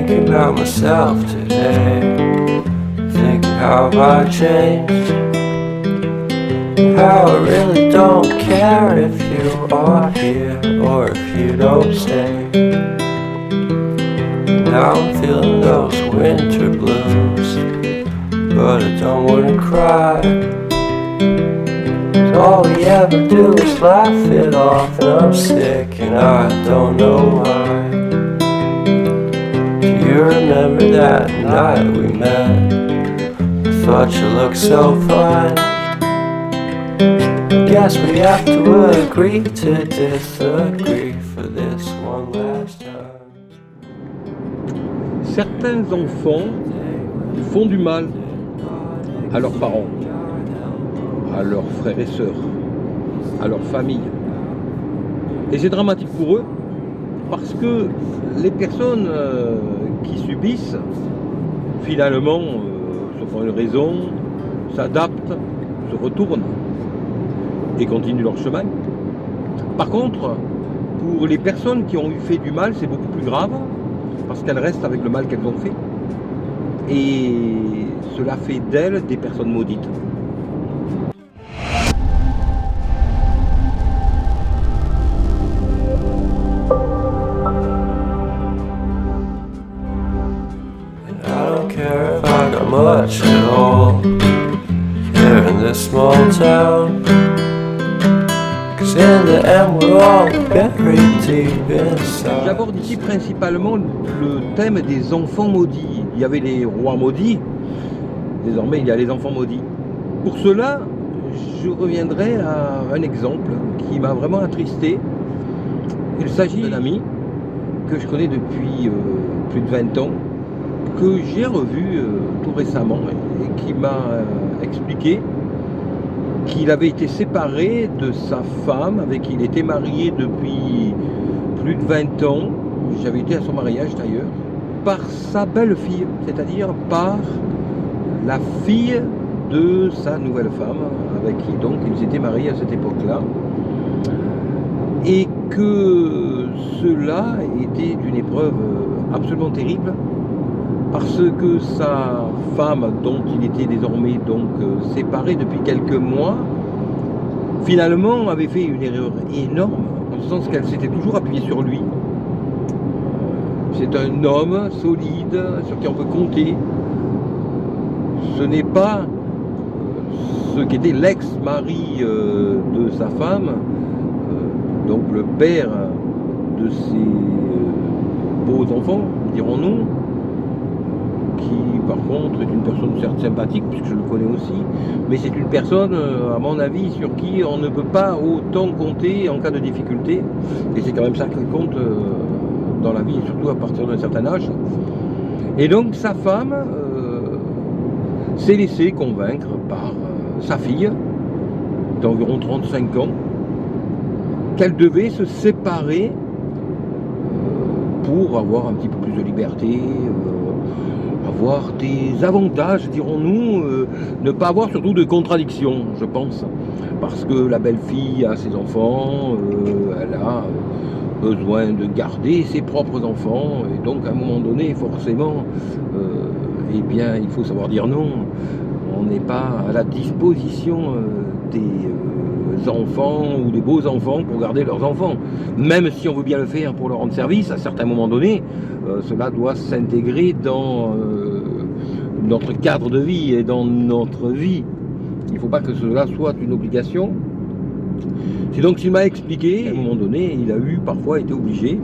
thinking about myself today, thinking how I changed, how I really don't care if you are here or if you don't stay. Now I'm feeling those winter blues, but I don't wanna cry. All we ever do is laugh it off, and I'm sick and I don't know why. Do you remember that night we met? I thought you looked so fine. I guess we have to agree to disagree for this one last time. Certains enfants font du mal à leurs parents, à leurs frères et sœurs, à leur famille. Et c'est dramatique pour eux parce que les personnes qui subissent, finalement, sauf pour une raison, s'adaptent, se retournent et continuent leur chemin. Par contre, pour les personnes qui ont eu fait du mal, c'est beaucoup plus grave parce qu'elles restent avec le mal qu'elles ont fait. Et cela fait d'elles des personnes maudites. Much at all here in this small town, 'cause in the end we're all buried deep inside. J'aborde ici principalement le thème des enfants maudits. Il y avait les rois maudits, désormais il y a les enfants maudits. Pour cela, je reviendrai à un exemple qui m'a vraiment attristé. Il s'agit d'un ami que je connais depuis plus de 20 ans, que j'ai revu tout récemment et qui m'a expliqué qu'il avait été séparé de sa femme avec qui il était marié depuis plus de 20 ans, j'avais été à son mariage d'ailleurs, par sa belle-fille, c'est-à-dire par la fille de sa nouvelle femme avec qui donc il s'était marié à cette époque-là, et que cela était une épreuve absolument terrible. Parce que sa femme, dont il était désormais donc séparé depuis quelques mois, finalement avait fait une erreur énorme, en ce sens qu'elle s'était toujours appuyée sur lui. C'est un homme solide, sur qui on peut compter. Ce n'est pas ce qu'était l'ex-mari de sa femme, donc le père de ses beaux enfants, dirons-nous, qui par contre est une personne certes sympathique puisque je le connais aussi, mais c'est une personne à mon avis sur qui on ne peut pas autant compter en cas de difficulté, et c'est quand même ça qui compte dans la vie, surtout à partir d'un certain âge. Et donc sa femme s'est laissée convaincre par sa fille d'environ 35 ans qu'elle devait se séparer pour avoir un petit peu plus de liberté, avoir des avantages, dirons-nous, ne pas avoir surtout de contradictions, je pense, parce que la belle-fille a ses enfants, elle a besoin de garder ses propres enfants, et donc à un moment donné, forcément, eh bien, il faut savoir dire non. On n'est pas à la disposition des enfants ou des beaux enfants pour garder leurs enfants. Même si on veut bien le faire pour leur rendre service, à certains moments donnés, cela doit s'intégrer dans notre cadre de vie et dans notre vie. Il ne faut pas que cela soit une obligation. C'est donc ce qu'il m'a expliqué. À un moment donné, il a parfois été obligé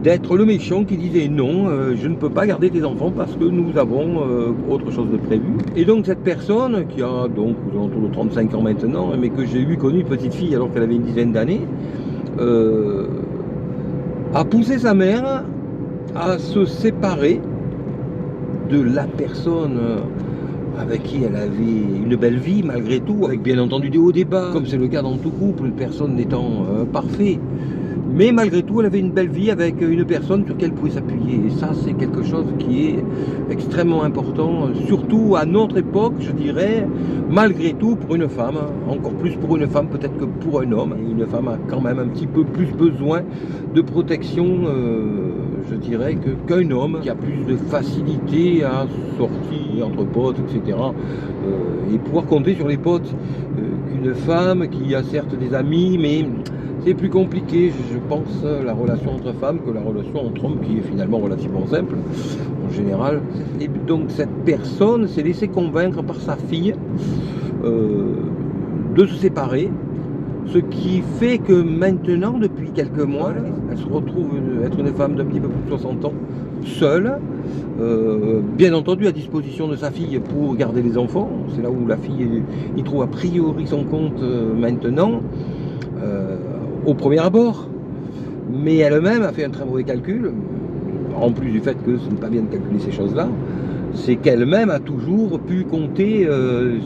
d'être le méchant qui disait non, je ne peux pas garder tes enfants parce que nous avons autre chose de prévu. Et donc cette personne, qui a donc autour de 35 ans maintenant, mais que j'ai connu petite fille alors qu'elle avait une dizaine d'années, a poussé sa mère à se séparer de la personne avec qui elle avait une belle vie malgré tout, avec bien entendu des hauts, des bas, comme c'est le cas dans tout couple, personne n'étant parfait. Mais malgré tout, elle avait une belle vie avec une personne sur laquelle elle pouvait s'appuyer. Et ça, c'est quelque chose qui est extrêmement important, surtout à notre époque, je dirais, malgré tout pour une femme, encore plus pour une femme peut-être que pour un homme. Et une femme a quand même un petit peu plus besoin de protection, je dirais qu'un homme qui a plus de facilité à sortir entre potes, etc., et pouvoir compter sur les potes qu'une femme qui a certes des amis, mais c'est plus compliqué, je pense, la relation entre femmes que la relation entre hommes, qui est finalement relativement simple, en général. Et donc cette personne s'est laissée convaincre par sa fille de se séparer, ce qui fait que maintenant, depuis quelques mois, elle se retrouve être une femme d'un petit peu plus de 60 ans, seule, bien entendu à disposition de sa fille pour garder les enfants. C'est là où la fille y trouve a priori son compte maintenant, au premier abord. Mais elle-même a fait un très mauvais calcul, en plus du fait que ce n'est pas bien de calculer ces choses-là. C'est qu'elle-même a toujours pu compter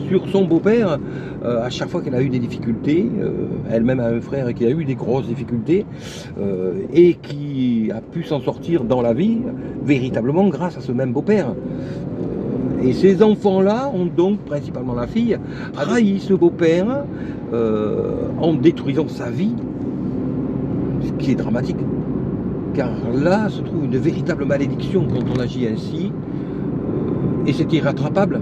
sur son beau-père à chaque fois qu'elle a eu des difficultés. Elle-même a un frère qui a eu des grosses difficultés et qui a pu s'en sortir dans la vie véritablement grâce à ce même beau-père. Et ces enfants-là ont donc, principalement la fille, trahi ce beau-père en détruisant sa vie, ce qui est dramatique. Car là se trouve une véritable malédiction quand on agit ainsi. Et c'est irrattrapable.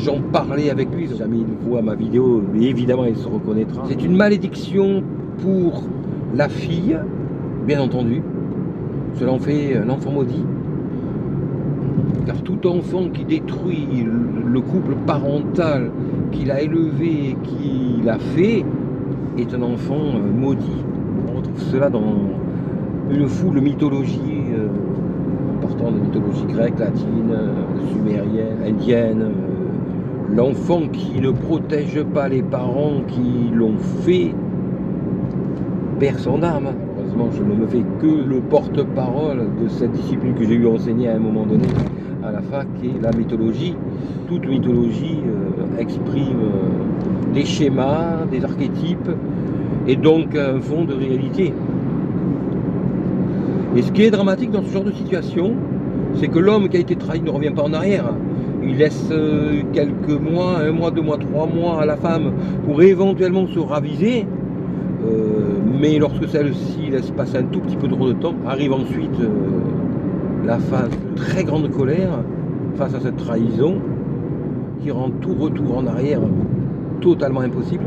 J'en parlais avec lui, si jamais il voit ma vidéo, évidemment il se reconnaîtra. C'est une malédiction pour la fille, bien entendu. Cela en fait un enfant maudit. Car tout enfant qui détruit le couple parental qu'il a élevé, qu'il a fait, est un enfant maudit. On retrouve cela dans une foule de mythologies, partant de mythologie grecque, latine, sumérienne, indienne. L'enfant qui ne protège pas les parents qui l'ont fait perd son âme. Heureusement, je ne me fais que le porte-parole de cette discipline que j'ai eu enseignée à un moment donné à la fac, qui est la mythologie. Toute mythologie exprime des schémas, des archétypes, et donc un fond de réalité. Et ce qui est dramatique dans ce genre de situation, c'est que l'homme qui a été trahi ne revient pas en arrière. Il laisse quelques mois, 1 mois, 2 mois, 3 mois à la femme pour éventuellement se raviser. Mais lorsque celle-ci laisse passer un tout petit peu trop de temps, arrive ensuite la phase de très grande colère face à cette trahison qui rend tout retour en arrière totalement impossible.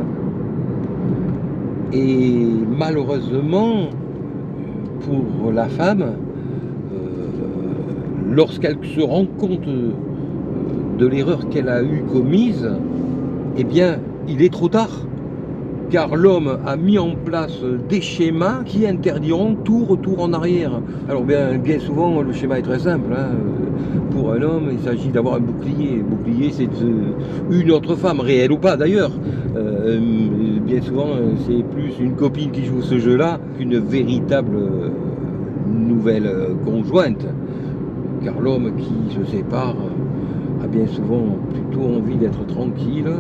Et malheureusement, pour la femme, lorsqu'elle se rend compte de l'erreur qu'elle a eue commise, eh bien, il est trop tard. Car l'homme a mis en place des schémas qui interdiront tout retour en arrière. Alors bien souvent, le schéma est très simple. Pour un homme, il s'agit d'avoir un bouclier. Le bouclier, c'est une autre femme, réelle ou pas d'ailleurs. Bien souvent, c'est plus une copine qui joue ce jeu-là qu'une véritable nouvelle conjointe. Car l'homme qui se sépare a bien souvent plutôt envie d'être tranquille,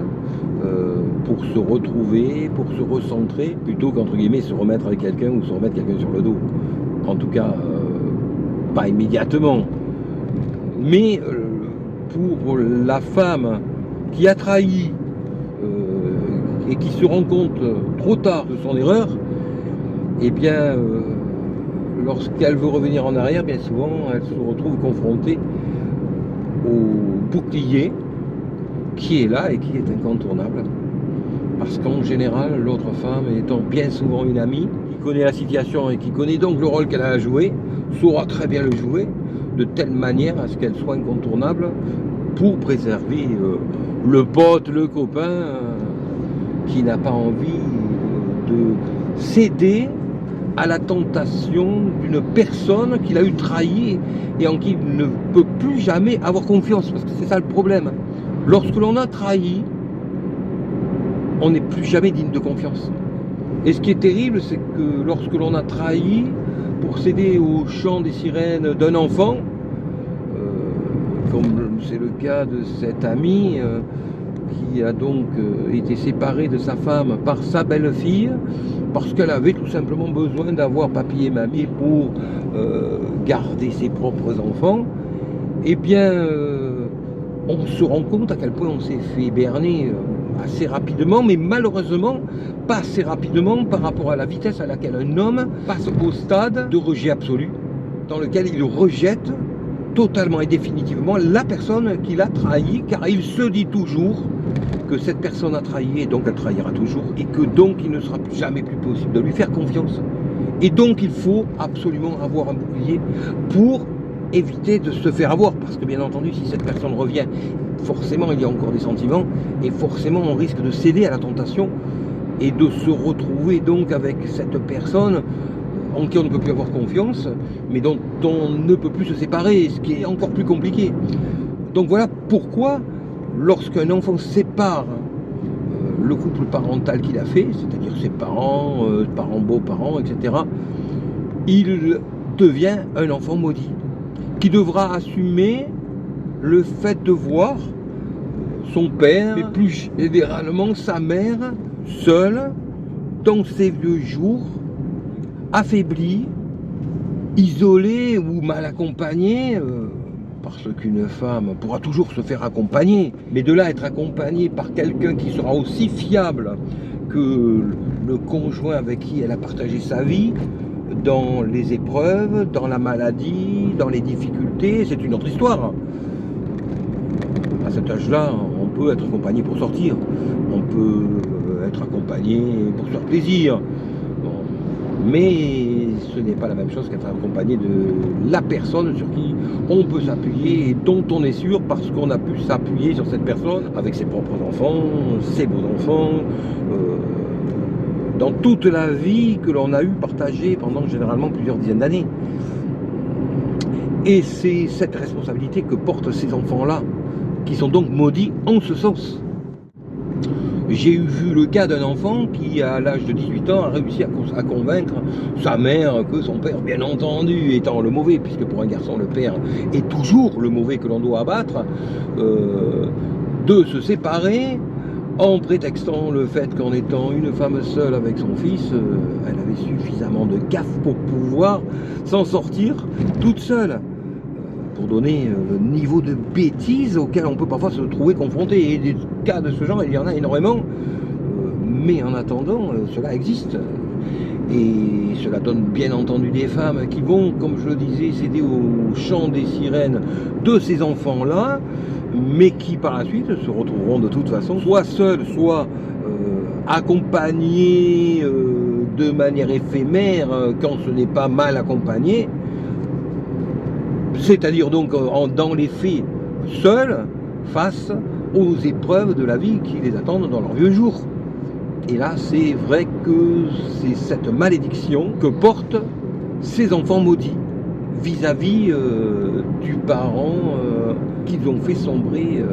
pour se retrouver, pour se recentrer, plutôt qu'entre guillemets se remettre avec quelqu'un ou se remettre quelqu'un sur le dos. En tout cas, pas immédiatement. Mais pour la femme qui a trahi et qui se rend compte trop tard de son erreur, eh bien, lorsqu'elle veut revenir en arrière, bien souvent, elle se retrouve confrontée au bouclier qui est là et qui est incontournable. Parce qu'en général, l'autre femme étant bien souvent une amie, qui connaît la situation et qui connaît donc le rôle qu'elle a à jouer, saura très bien le jouer, de telle manière à ce qu'elle soit incontournable pour préserver le pote, le copain, qui n'a pas envie de céder à la tentation d'une personne qu'il a eu trahi et en qui il ne peut plus jamais avoir confiance, parce que c'est ça le problème. Lorsque l'on a trahi, on n'est plus jamais digne de confiance. Et ce qui est terrible, c'est que lorsque l'on a trahi pour céder au chant des sirènes d'un enfant, comme c'est le cas de cet ami qui a donc été séparé de sa femme par sa belle-fille, parce qu'elle avait tout simplement besoin d'avoir papy et mamie pour garder ses propres enfants, eh bien, on se rend compte à quel point on s'est fait berner assez rapidement, mais malheureusement pas assez rapidement par rapport à la vitesse à laquelle un homme passe au stade de rejet absolu, dans lequel il rejette totalement et définitivement la personne qu'il a trahi, car il se dit toujours que cette personne a trahi et donc elle trahira toujours, et que donc il ne sera jamais plus possible de lui faire confiance. Et donc il faut absolument avoir un bouclier pour éviter de se faire avoir, parce que bien entendu si cette personne revient, forcément il y a encore des sentiments, et forcément on risque de céder à la tentation et de se retrouver donc avec cette personne en qui on ne peut plus avoir confiance, mais dont on ne peut plus se séparer, ce qui est encore plus compliqué. Donc voilà pourquoi, lorsqu'un enfant sépare le couple parental qu'il a fait, c'est-à-dire ses parents, beaux-parents, etc., il devient un enfant maudit, qui devra assumer le fait de voir son père, mais plus généralement sa mère, seule, dans ses vieux jours, affaiblie, isolée ou mal accompagnée, parce qu'une femme pourra toujours se faire accompagner, mais de là à être accompagnée par quelqu'un qui sera aussi fiable que le conjoint avec qui elle a partagé sa vie, dans les épreuves, dans la maladie, dans les difficultés, c'est une autre histoire. À cet âge-là, on peut être accompagné pour sortir, on peut être accompagné pour se faire plaisir, mais ce n'est pas la même chose qu'être accompagné de la personne sur qui on peut s'appuyer et dont on est sûr parce qu'on a pu s'appuyer sur cette personne avec ses propres enfants, ses beaux-enfants, dans toute la vie que l'on a eu partagée pendant généralement plusieurs dizaines d'années. Et c'est cette responsabilité que portent ces enfants-là, qui sont donc maudits en ce sens. J'ai vu le cas d'un enfant qui, à l'âge de 18 ans, a réussi à convaincre sa mère que son père, bien entendu, étant le mauvais, puisque pour un garçon, le père est toujours le mauvais que l'on doit abattre, de se séparer en prétextant le fait qu'en étant une femme seule avec son fils, elle avait suffisamment de gaffe pour pouvoir s'en sortir toute seule. Pour donner le niveau de bêtise auquel on peut parfois se trouver confronté. Et des cas de ce genre, il y en a énormément. Mais en attendant, cela existe. Et cela donne bien entendu des femmes qui vont, comme je le disais, céder au chant des sirènes de ces enfants-là, mais qui par la suite se retrouveront de toute façon, soit seules, soit accompagnées de manière éphémère, quand ce n'est pas mal accompagné. C'est-à-dire donc dans les faits, seuls face aux épreuves de la vie qui les attendent dans leurs vieux jours. Et là, c'est vrai que c'est cette malédiction que portent ces enfants maudits vis-à-vis du parent qu'ils ont fait sombrer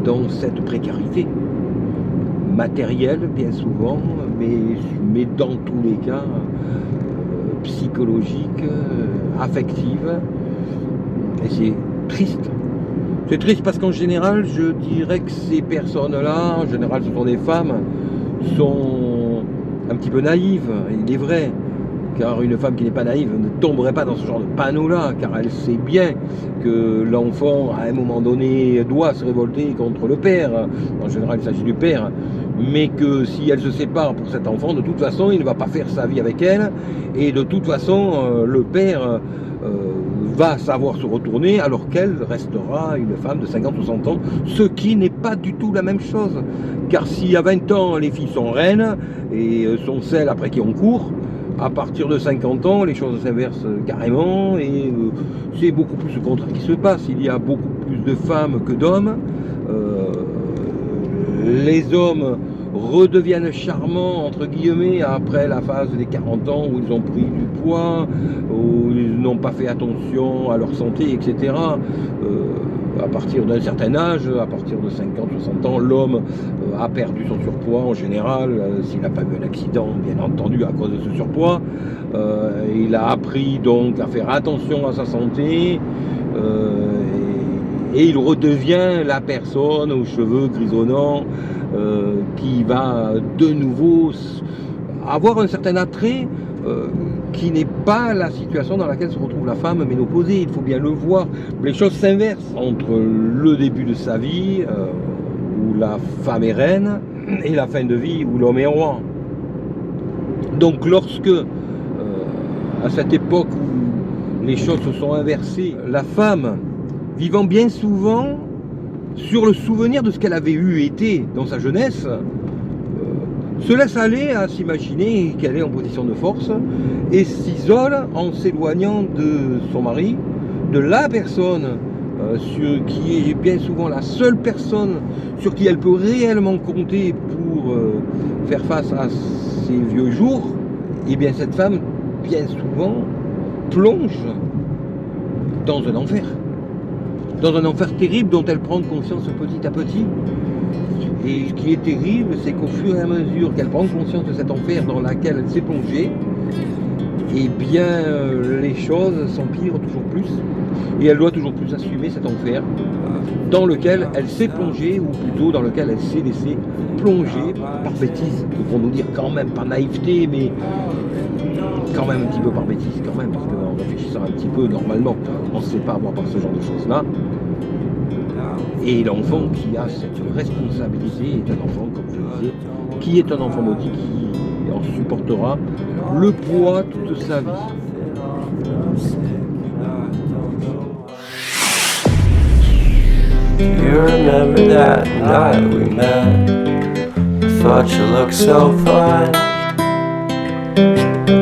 dans cette précarité matérielle bien souvent, mais dans tous les cas psychologique, affective. Et c'est triste. C'est triste parce qu'en général, je dirais que ces personnes-là, en général ce sont des femmes, sont un petit peu naïves, il est vrai. Car une femme qui n'est pas naïve ne tomberait pas dans ce genre de panneau-là, car elle sait bien que l'enfant, à un moment donné, doit se révolter contre le père. En général, il s'agit du père. Mais que si elle se sépare pour cet enfant, de toute façon, il ne va pas faire sa vie avec elle. Et de toute façon, le père va savoir se retourner alors qu'elle restera une femme de 50 ou 60 ans, ce qui n'est pas du tout la même chose. Car si à 20 ans, les filles sont reines et sont celles après qui on court, à partir de 50 ans, les choses s'inversent carrément et c'est beaucoup plus le contraire qui se passe. Il y a beaucoup plus de femmes que d'hommes. Les hommes redeviennent charmants, entre guillemets, après la phase des 40 ans où ils ont pris du poids, où ils n'ont pas fait attention à leur santé, etc. À partir d'un certain âge, à partir de 50-60 ans, l'homme a perdu son surpoids en général, s'il n'a pas eu un accident, bien entendu, à cause de ce surpoids. Il a appris donc à faire attention à sa santé, et il redevient la personne aux cheveux grisonnants qui va de nouveau avoir un certain attrait qui n'est pas la situation dans laquelle se retrouve la femme ménopausée. Il faut bien le voir. Les choses s'inversent entre le début de sa vie, où la femme est reine, et la fin de vie, où l'homme est roi. Donc lorsque, à cette époque où les choses se sont inversées. La femme, vivant bien souvent sur le souvenir de ce qu'elle avait été dans sa jeunesse, se laisse aller à s'imaginer qu'elle est en position de force et s'isole en s'éloignant de son mari, de la personne qui est bien souvent la seule personne sur qui elle peut réellement compter pour faire face à ses vieux jours. Et bien cette femme, bien souvent, plonge dans un enfer terrible dont elle prend conscience petit à petit. Et ce qui est terrible, c'est qu'au fur et à mesure qu'elle prend conscience de cet enfer dans lequel elle s'est plongée, eh bien les choses s'empirent toujours plus et elle doit toujours plus assumer cet enfer dans lequel elle s'est plongée, ou plutôt dans lequel elle s'est laissée plonger par bêtise, devrons-nous dire, quand même, pas naïveté, mais quand même un petit peu par bêtise quand même, parce qu'en réfléchissant un petit peu, normalement, on ne se fait pas avoir par ce genre de choses-là. Et l'enfant qui a cette responsabilité est un enfant, comme je disais, qui est un enfant maudit, qui en supportera le poids toute sa vie. You remember that night we met? I thought you looked so fine.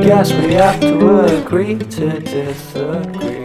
Guess we have to agree to disagree.